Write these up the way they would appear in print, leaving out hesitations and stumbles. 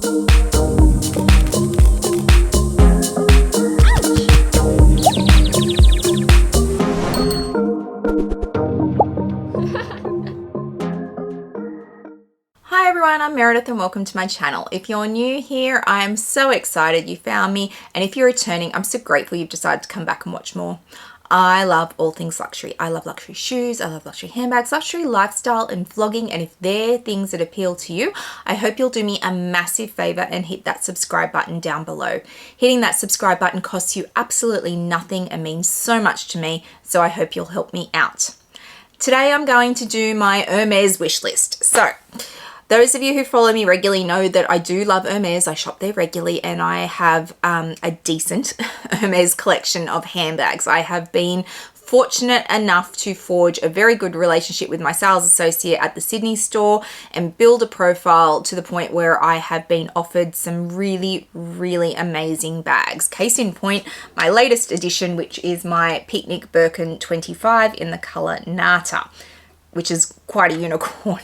Hi everyone, I'm Meredith and welcome to my channel. If you're new here, I'm so excited you found me, and if you're returning, I'm so grateful you've decided to come back and watch more. I love all things luxury. I love luxury shoes, I love luxury handbags, luxury lifestyle and vlogging, and if they're things that appeal to you, I hope you'll do me a massive favor and hit that subscribe button down below. Hitting that subscribe button costs you absolutely nothing and means so much to me, so I hope you'll help me out. Today I'm going to do my Hermes wish list. So, those of you who follow me regularly know that I do love Hermes. I shop there regularly and I have a decent Hermes collection of handbags. I have been fortunate enough to forge a very good relationship with my sales associate at the Sydney store and build a profile to the point where I have been offered some really, really amazing bags. Case in point, my latest edition, which is my Picnic Birkin 25 in the color Nata, which is quite a unicorn.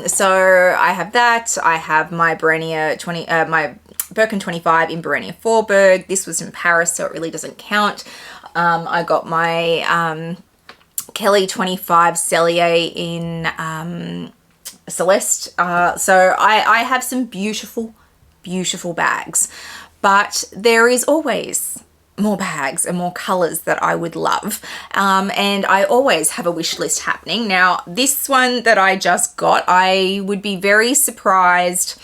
So I have that. I have my my Birkin 25 in Barenia Forberg. This was in Paris, so it really doesn't count. I got my Kelly 25 Cellier in Celeste. So I have some beautiful, beautiful bags, but there is always more bags and more colors that I would love, and I always have a wish list happening. Now this one that I just got, I would be very surprised.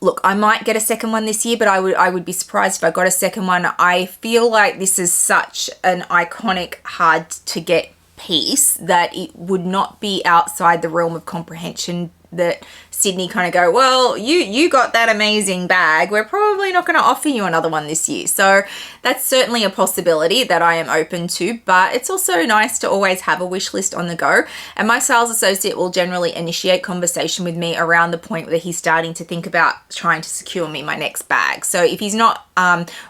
Look, I might get a second one this year, but I would be surprised if I got a second one. I feel like this is such an iconic, hard to get piece that it would not be outside the realm of comprehension that Sydney kind of go, well, you got that amazing bag, we're probably not going to offer you another one this year. So that's certainly a possibility that I am open to, but it's also nice to always have a wish list on the go. And my sales associate will generally initiate conversation with me around the point where he's starting to think about trying to secure me my next bag. So if he's not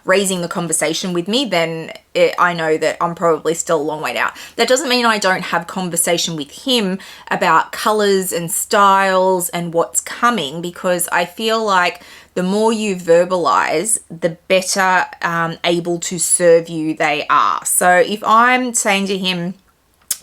raising the conversation with me, then I know that I'm probably still a long way out. That doesn't mean I don't have conversation with him about colors and styles and what's coming, because I feel like the more you verbalize, the better able to serve you they are. So if I'm saying to him,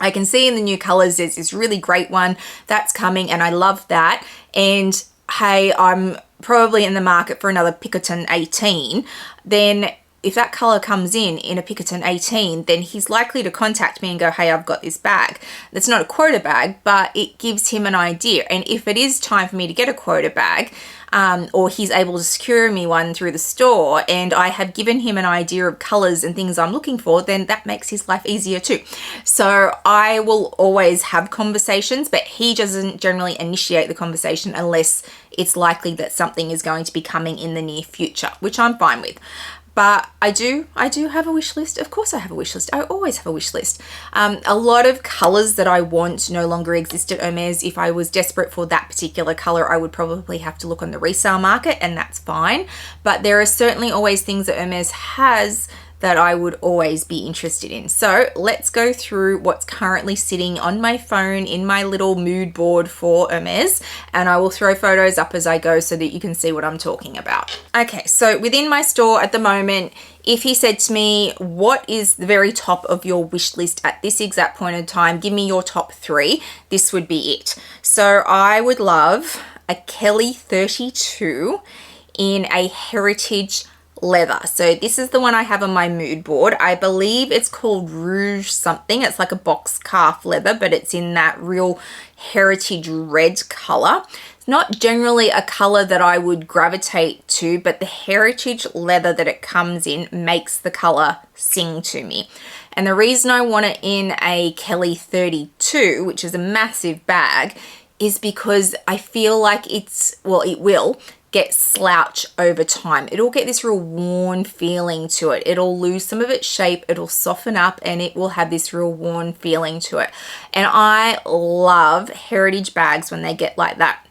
I can see in the new colors there's this really great one that's coming and I love that, and hey, I'm probably in the market for another Pinkerton 18, then if that color comes in a Pinkerton 18, then he's likely to contact me and go, hey, I've got this bag. That's not a quota bag, but it gives him an idea. And if it is time for me to get a quota bag, or he's able to secure me one through the store and I have given him an idea of colors and things I'm looking for, then that makes his life easier too. So I will always have conversations, but he doesn't generally initiate the conversation unless it's likely that something is going to be coming in the near future, which I'm fine with. But I do have a wish list. Of course I have a wish list. I always have a wish list. A lot of colors that I want no longer exist at Hermes. If I was desperate for that particular color, I would probably have to look on the resale market, and that's fine. But there are certainly always things that Hermes has that I would always be interested in. So let's go through what's currently sitting on my phone in my little mood board for Hermes, and I will throw photos up as I go so that you can see what I'm talking about. Okay, so within my store at the moment, if he said to me, what is the very top of your wish list at this exact point in time, give me your top 3, this would be it. So I would love a Kelly 32 in a heritage leather. So this is the one I have on my mood board. I believe it's called Rouge something. It's like a box calf leather, but it's in that real heritage red color. It's not generally a color that I would gravitate to, but the heritage leather that it comes in makes the color sing to me. And the reason I want it in a Kelly 32, which is a massive bag, is because I feel like it will get slouch over time. It'll get this real worn feeling to it. It'll lose some of its shape, it'll soften up, and it will have this real worn feeling to it. And I love heritage bags when they get like that.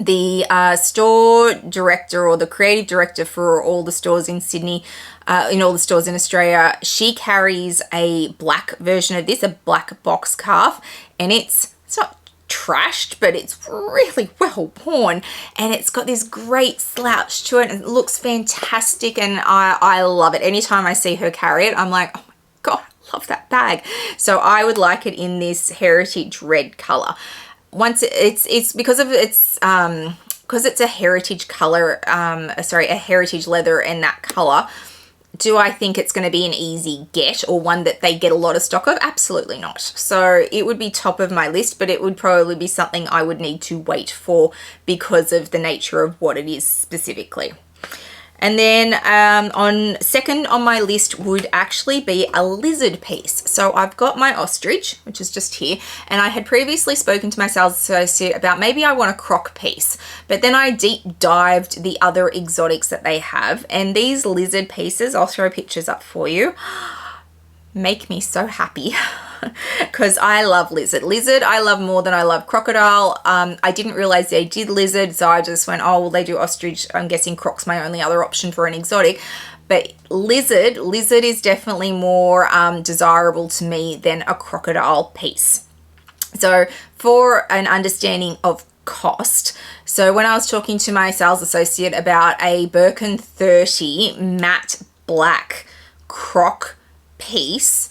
The store director or the creative director for all the stores in Sydney, in all the stores in Australia, she carries a black version of this, a black box calf, and it's not trashed, but it's really well worn, and it's got this great slouch to it, and it looks fantastic, and I love it. Anytime I see her carry it, I'm like, oh my God, I love that bag. So I would like it in this heritage red color. Once it's because of its because it's a heritage color, sorry, a heritage leather and that color. Do I think it's going to be an easy get or one that they get a lot of stock of? Absolutely not. So it would be top of my list, but it would probably be something I would need to wait for because of the nature of what it is specifically. And then on second on my list would actually be a lizard piece. So I've got my ostrich, which is just here, and I had previously spoken to my sales associate about maybe I want a croc piece, but then I deep dived the other exotics that they have, and these lizard pieces, I'll throw pictures up for you, make me so happy because I love lizard. Lizard I love more than I love crocodile. I didn't realize they did lizard, so I just went, oh, well, they do ostrich. I'm guessing croc's my only other option for an exotic. But lizard is definitely more desirable to me than a crocodile piece. So for an understanding of cost, so when I was talking to my sales associate about a Birkin 30 matte black croc piece,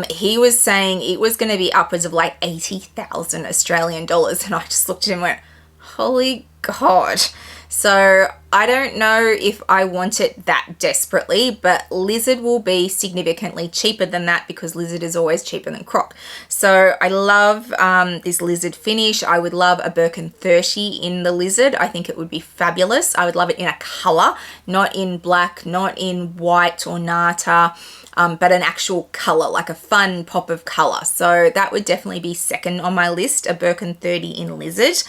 he was saying it was going to be upwards of like 80,000 Australian dollars, and I just looked at him and went, holy God. So I don't know if I want it that desperately, but lizard will be significantly cheaper than that because lizard is always cheaper than croc. So I love this lizard finish. I would love a Birkin 30 in the lizard. I think it would be fabulous. I would love it in a color, not in black, not in white or nata, but an actual color, like a fun pop of color. So that would definitely be second on my list, a Birkin 30 in lizard.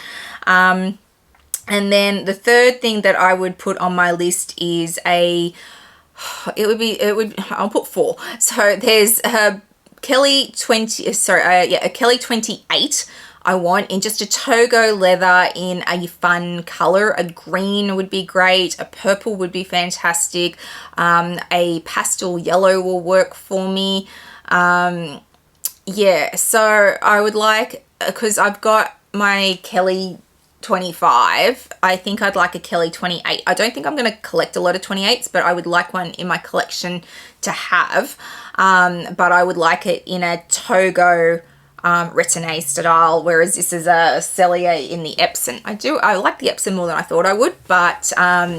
And then the third thing that I would put on my list is I'll put 4. So there's a Kelly 28 I want in just a Togo leather in a fun color. A green would be great. A purple would be fantastic. A pastel yellow will work for me. Yeah, so I would like, because I've got my Kelly 25, I think I'd like a Kelly 28. I don't think I'm going to collect a lot of 28s, but I would like one in my collection to have. But I would like it in a Togo Retin-A style, whereas this is a Cellier in the Epsom. I like the Epsom more than I thought I would, but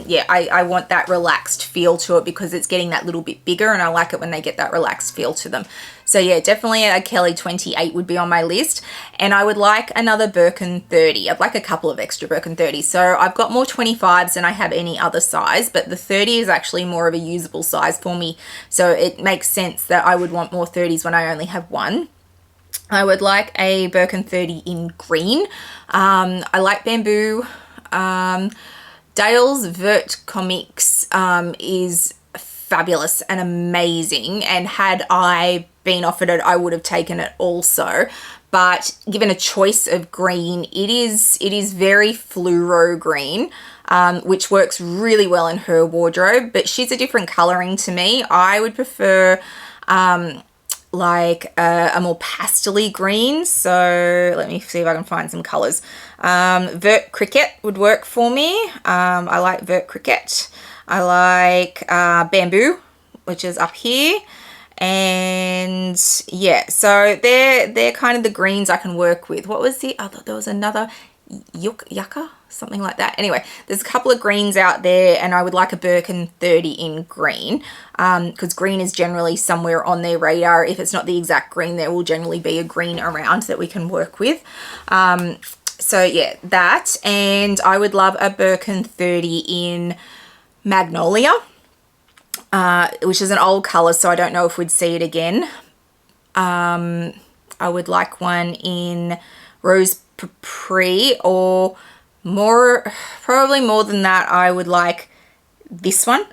yeah, I want that relaxed feel to it because it's getting that little bit bigger, and I like it when they get that relaxed feel to them. So yeah, definitely a Kelly 28 would be on my list, and I would like another Birkin 30. I'd like a couple of extra Birkin 30s. So I've got more 25s than I have any other size, but the 30 is actually more of a usable size for me. So it makes sense that I would want more 30s when I only have one. I would like a Birkin 30 in green. I like bamboo. Dale's Vert Comics is fabulous and amazing, and had I been offered it, I would have taken it also. But given a choice of green, it is very fluoro green, which works really well in her wardrobe, but she's a different coloring to me. I would prefer like a more pastel-y green. So let me see if I can find some colors. Vert Cricket would work for me. I like Vert Cricket. I like bamboo, which is up here. And yeah, so they're kind of the greens I can work with. What was the other? There was another yucca, something like that. Anyway, there's a couple of greens out there, and I would like a Birkin 30 in green, because green is generally somewhere on their radar. If it's not the exact green, there will generally be a green around that we can work with. So yeah, that, and I would love a Birkin 30 in magnolia, which is an old color, so I don't know if we'd see it again. I would like one in rose Capri, or more, probably more than that, I would like this one.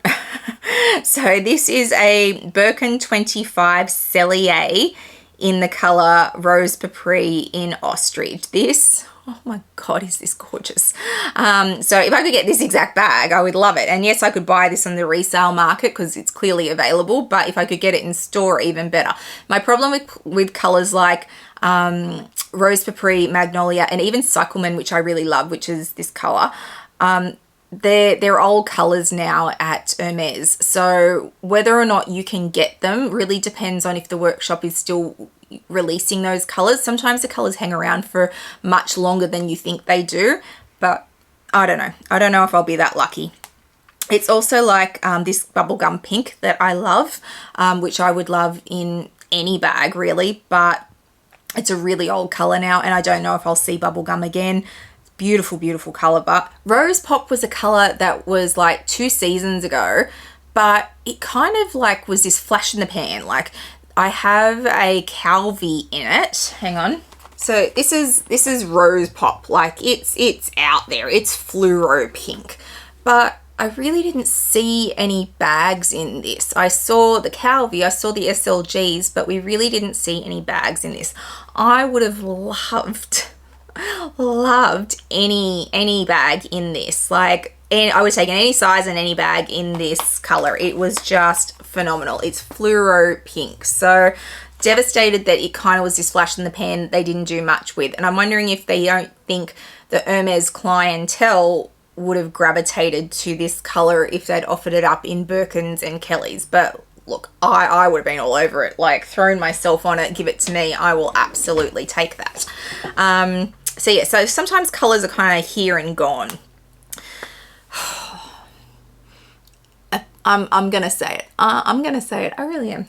So this is a Birkin 25 Cellier in the color Rose Papri in ostrich. This, oh my God, is this gorgeous. So if I could get this exact bag, I would love it. And yes, I could buy this on the resale market because it's clearly available, but if I could get it in store, even better. My problem with colors like Rose Papri, Magnolia, and even Cycleman, which I really love, which is this color, they're old colors now at Hermes. So whether or not you can get them really depends on if the workshop is still releasing those colors. Sometimes the colors hang around for much longer than you think they do, but I don't know. I don't know if I'll be that lucky. It's also like this bubblegum pink that I love, which I would love in any bag really, but it's a really old color now and I don't know if I'll see bubblegum again. Beautiful, beautiful color. But Rose Pop was a color that was like 2 seasons ago, but it kind of like was this flash in the pan. Like I have a Calvi in it. Hang on. So this is Rose Pop. Like it's out there. It's fluoro pink. But I really didn't see any bags in this. I saw the Calvi, I saw the SLGs, but we really didn't see any bags in this. I would have loved any bag in this. Like I would take any size and any bag in this color. It was just phenomenal. It's fluoro pink. So devastated that it kind of was this flash in the pan they didn't do much with. And I'm wondering if they don't think the Hermes clientele would have gravitated to this color if they'd offered it up in Birkins and Kellys. But look, I would have been all over it, like thrown myself on it, give it to me. I will absolutely take that. So yeah, so sometimes colors are kind of here and gone. I'm gonna say it. I'm gonna say it. I really am.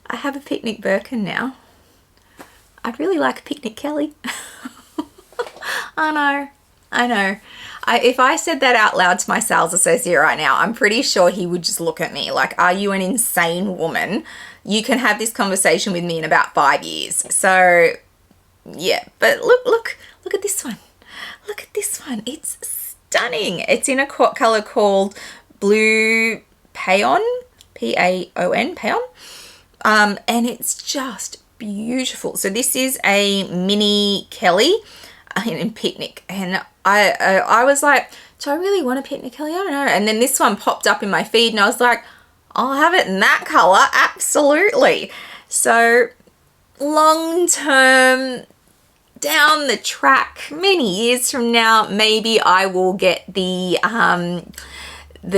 I have a Picnic Birkin now. I'd really like a Picnic Kelly. I know. If I said that out loud to my sales associate right now, I'm pretty sure he would just look at me like, are you an insane woman? You can have this conversation with me in about 5 years. So yeah, but look at this one. Look at this one. It's stunning. It's in a color called Blue Paon, P-A-O-N, Paon. And it's just beautiful. So this is a mini Kelly in Picnic, and I was like, do I really want a Picnic Kelly? I don't know. And then this one popped up in my feed and I was like, I'll have it in that color, absolutely. So long term, down the track, many years from now, maybe I will get the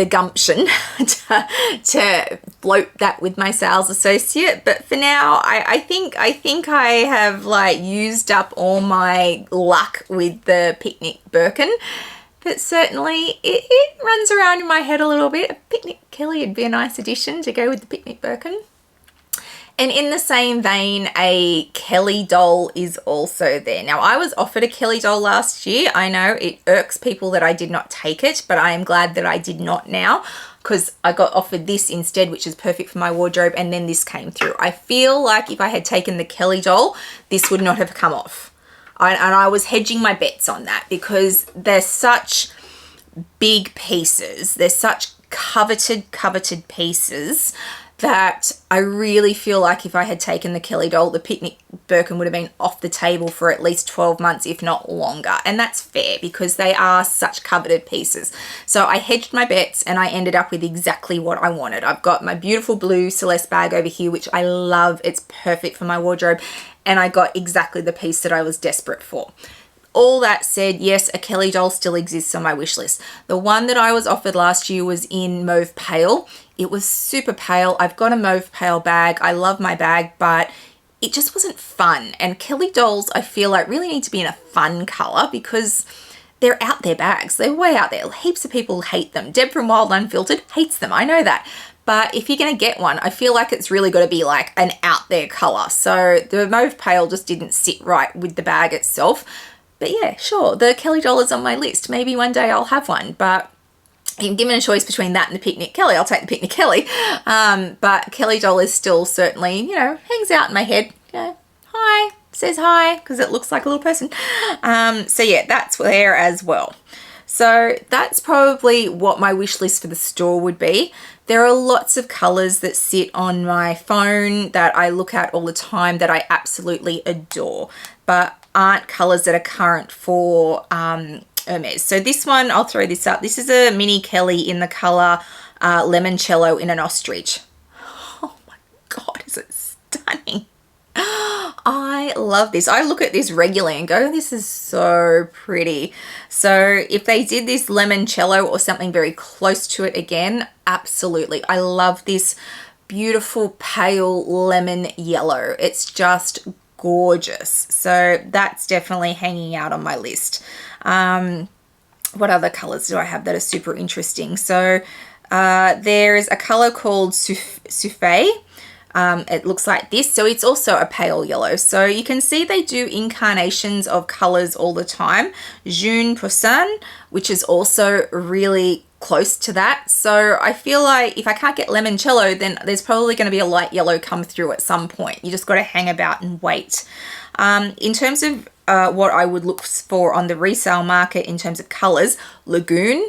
gumption to float that with my sales associate. But for now, I think I have like used up all my luck with the Picnic Birkin. But certainly it runs around in my head a little bit. A Picnic Kelly would be a nice addition to go with the Picnic Birkin. And in the same vein, a Kelly doll is also there. Now, I was offered a Kelly doll last year. I know it irks people that I did not take it, but I am glad that I did not now, because I got offered this instead, which is perfect for my wardrobe, and then this came through. I feel like if I had taken the Kelly doll, this would not have come off. And I was hedging my bets on that because they're such big pieces. They're such coveted pieces that I really feel like if I had taken the Kelly doll, the Picnic Birkin would have been off the table for at least 12 months, if not longer. And that's fair because they are such coveted pieces. So I hedged my bets and I ended up with exactly what I wanted. I've got my beautiful blue Celeste bag over here, which I love. It's perfect for my wardrobe. And I got exactly the piece that I was desperate for. All that said, yes, a Kelly doll still exists on my wish list. The one that I was offered last year was in Mauve Pale. It was super pale. I've got a Mauve Pale bag. I love my bag, but it just wasn't fun. And Kelly dolls, I feel like, really need to be in a fun color because they're out there bags. They're way out there. Heaps of people hate them. Deb from Wild Unfiltered hates them. I know that. But if you're going to get one, I feel like it's really got to be like an out there color. So the Mauve Pale just didn't sit right with the bag itself. But yeah, sure, the Kelly doll is on my list. Maybe one day I'll have one, but if given a choice between that and the Picnic Kelly, I'll take the Picnic Kelly. But Kelly doll is still certainly, you know, hangs out in my head. You know, hi, says hi, because it looks like a little person. So yeah, that's there as well. So that's probably what my wish list for the store would be. There are lots of colors that sit on my phone that I look at all the time that I absolutely adore. but aren't colors that are current for Hermes. So this one, I'll throw this up. This is a mini Kelly in the color Limoncello in an ostrich. Oh my God, is it stunning? I love this. I look at this regularly and go, this is so pretty. So if they did this limoncello or something very close to it again, absolutely. I love this beautiful pale lemon yellow. It's just gorgeous. So that's definitely hanging out on my list. What other colors do I have that are super interesting? So there is a color called Souffle. It looks like this. So it's also a pale yellow. So you can see they do incarnations of colors all the time. Jaune Poussin, which is also really close to that. So I feel like if I can't get limoncello, then there's probably going to be a light yellow come through at some point. You just got to hang about and wait. In terms of what I would look for on the resale market in terms of colors, Lagoon.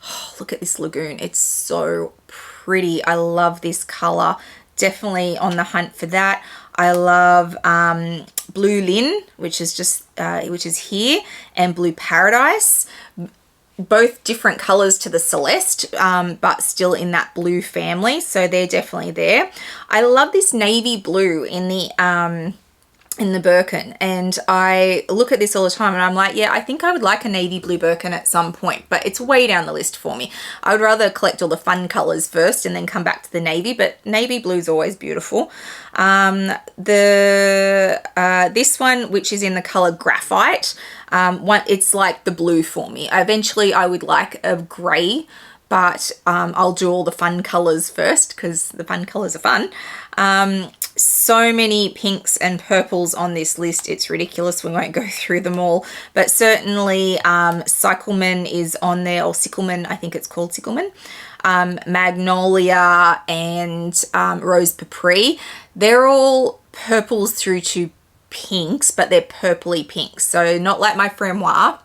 Oh, look at this Lagoon. It's so pretty. I love this color. Definitely on the hunt for that. I love Blue Lin, which is just which is here, and Blue Paradise. Both different colors to the Celeste, but still in that blue family. So they're definitely there. I love this navy blue in the Birkin, and I look at this all the time and I'm like, yeah, I think I would like a navy blue Birkin at some point, but it's way down the list for me. I would rather collect all the fun colors first and then come back to the navy, but navy blue is always beautiful. This one, which is in the color Graphite, it's like the blue for me. Eventually I would like a gray, but I'll do all the fun colors first because the fun colors are fun. So many pinks and purples on this list. It's ridiculous. We won't go through them all, but certainly Cycleman is on there, or Cycleman, I think it's called Cycleman. Magnolia and Rose Papri. They're all purples through to pinks, but they're purpley pinks. So not like my Fremoir.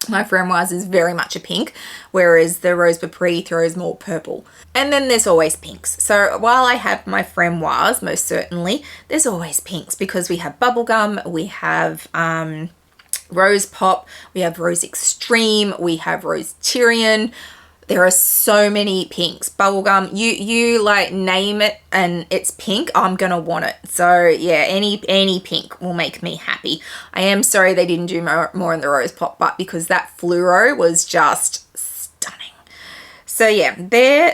My Fremoise is very much a pink, whereas the Rose Papri throws more purple. And then there's always pinks. So while I have my Fremoise, most certainly, there's always pinks because we have Bubblegum, we have Rose Pop, we have Rose Extreme, we have Rose Tyrian. There are so many pinks. Bubblegum, you like name it and it's pink, I'm gonna want it. So yeah, any pink will make me happy. I am sorry they didn't do more in the Rose Pop, but because that fluoro was just stunning. So yeah,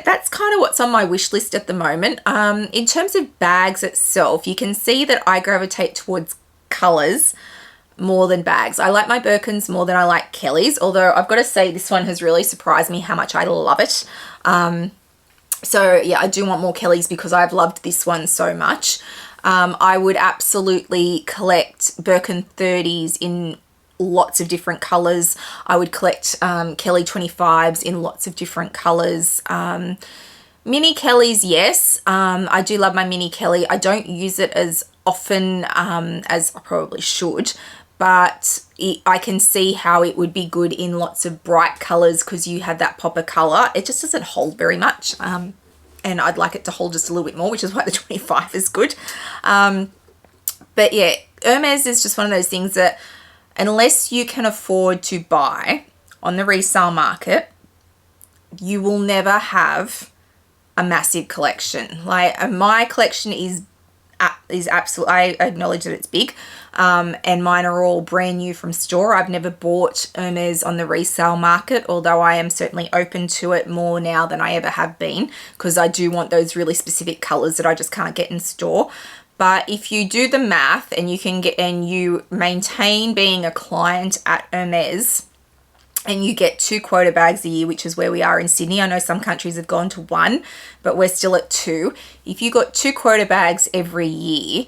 that's kind of what's on my wish list at the moment. In terms of bags itself, you can see that I gravitate towards colors more than bags. I like my Birkins more than I like Kelly's, although I've got to say this one has really surprised me how much I love it. So yeah, I do want more Kelly's because I've loved this one so much. I would absolutely collect Birkin 30s in lots of different colors. I would collect Kelly 25s in lots of different colors. Mini Kellys, yes. I do love my Mini Kelly. I don't use it as often as I probably should, but I can see how it would be good in lots of bright colors because you have that pop of color. It just doesn't hold very much, and I'd like it to hold just a little bit more, which is why the 25 is good. But yeah, Hermes is just one of those things that unless you can afford to buy on the resale market, you will never have a massive collection. Like my collection is absolutely, I acknowledge that it's big, and mine are all brand new from store. I've never bought Hermes on the resale market, although I am certainly open to it more now than I ever have been because I do want those really specific colors that I just can't get in store. But if you do the math and you can get, and you maintain being a client at Hermes, and you get 2 quota bags a year, which is where we are in Sydney. I know some countries have gone to 1, but we're still at 2. If you got 2 quota bags every year,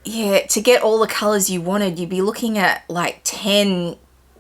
yeah, to get all the colors you wanted, you'd be looking at like 10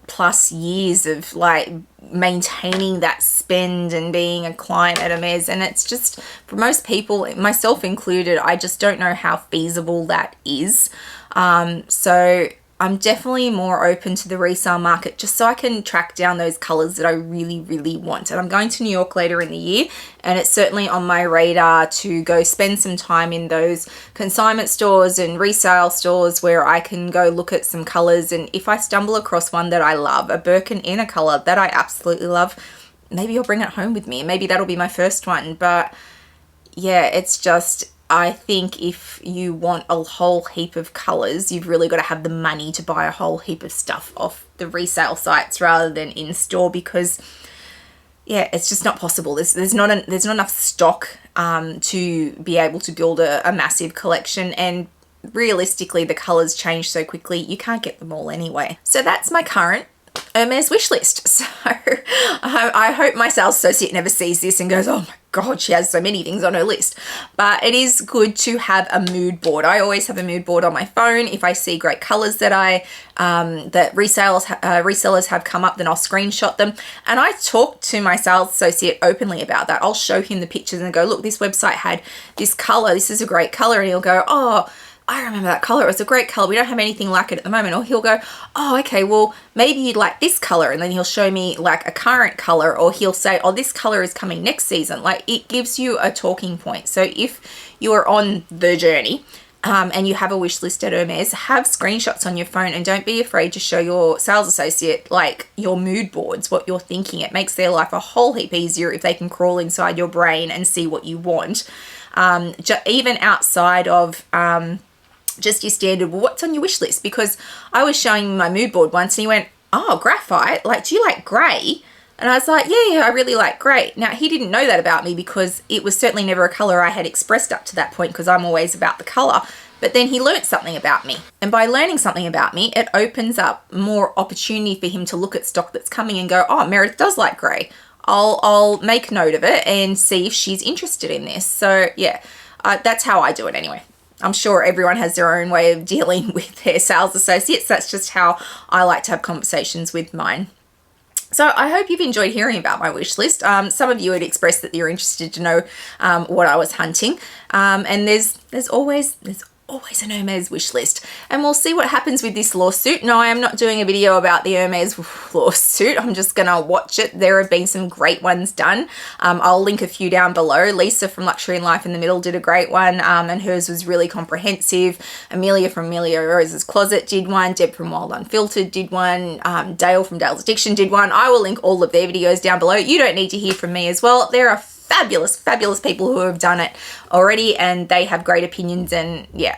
plus years of like maintaining that spend and being a client at Hermes. And it's just, for most people, myself included, I just don't know how feasible that is. So I'm definitely more open to the resale market just so I can track down those colors that I really, really want. And I'm going to New York later in the year, and it's certainly on my radar to go spend some time in those consignment stores and resale stores where I can go look at some colors. And if I stumble across one that I love, a Birkin in a color that I absolutely love, maybe I'll bring it home with me. Maybe that'll be my first one. But yeah, it's just, I think if you want a whole heap of colors, you've really got to have the money to buy a whole heap of stuff off the resale sites rather than in store, because yeah, it's just not possible. There's not enough stock to be able to build a massive collection, and realistically the colors change so quickly you can't get them all anyway. So that's my current Hermes wish list. So I hope my sales associate never sees this and goes, oh my God, she has so many things on her list. But it is good to have a mood board. I always have a mood board on my phone. If I see great colors that that resellers have come up, then I'll screenshot them. And I talk to my sales associate openly about that. I'll show him the pictures and go, look, this website had this color. This is a great color. And he'll go, oh, I remember that color. It was a great color. We don't have anything like it at the moment. Or he'll go, oh, okay, well, maybe you'd like this color. And then he'll show me like a current color, or he'll say, oh, this color is coming next season. Like, it gives you a talking point. So if you are on the journey and you have a wish list at Hermes, have screenshots on your phone, and don't be afraid to show your sales associate like your mood boards, what you're thinking. It makes their life a whole heap easier if they can crawl inside your brain and see what you want. Even outside of just your standard, well, what's on your wish list? Because I was showing him my mood board once and he went, oh, graphite, like, do you like grey? And I was like, yeah, I really like grey. Now, he didn't know that about me because it was certainly never a colour I had expressed up to that point, because I'm always about the colour. But then he learnt something about me. And by learning something about me, it opens up more opportunity for him to look at stock that's coming and go, oh, Meredith does like grey. I'll make note of it and see if she's interested in this. So yeah, that's how I do it anyway. I'm sure everyone has their own way of dealing with their sales associates. That's just how I like to have conversations with mine. So I hope you've enjoyed hearing about my wish list. Some of you had expressed that you're interested to know what I was hunting. And there's always an Hermes wish list, and we'll see what happens with this lawsuit. No, I am not doing a video about the Hermes lawsuit. I'm just gonna watch it. There have been some great ones done. I'll link a few down below. Lisa from Luxury and Life in the Middle did a great one, and hers was really comprehensive. Amelia from Amelia Rose's Closet did one. Deb from Wild Unfiltered did one. Dale from Dale's Addiction did one. I will link all of their videos down below. You don't need to hear from me as well. There are fabulous people who have done it already, and they have great opinions, and yeah,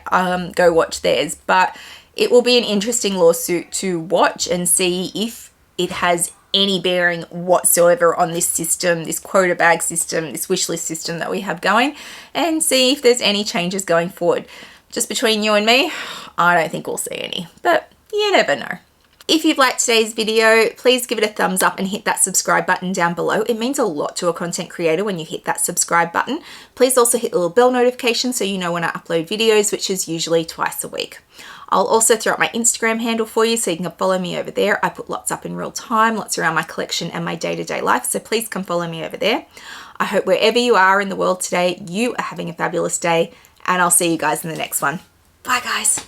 go watch theirs. But it will be an interesting lawsuit to watch and see if it has any bearing whatsoever on this system, this quota bag system, this wish list system that we have going, and see if there's any changes going forward. Just between you and me, I don't think we'll see any, but you never know. If you've liked today's video, please give it a thumbs up and hit that subscribe button down below. It means a lot to a content creator when you hit that subscribe button. Please also hit the little bell notification so you know when I upload videos, which is usually twice a week. I'll also throw up my Instagram handle for you so you can follow me over there. I put lots up in real time, lots around my collection and my day-to-day life, so please come follow me over there. I hope wherever you are in the world today, you are having a fabulous day, and I'll see you guys in the next one. Bye guys.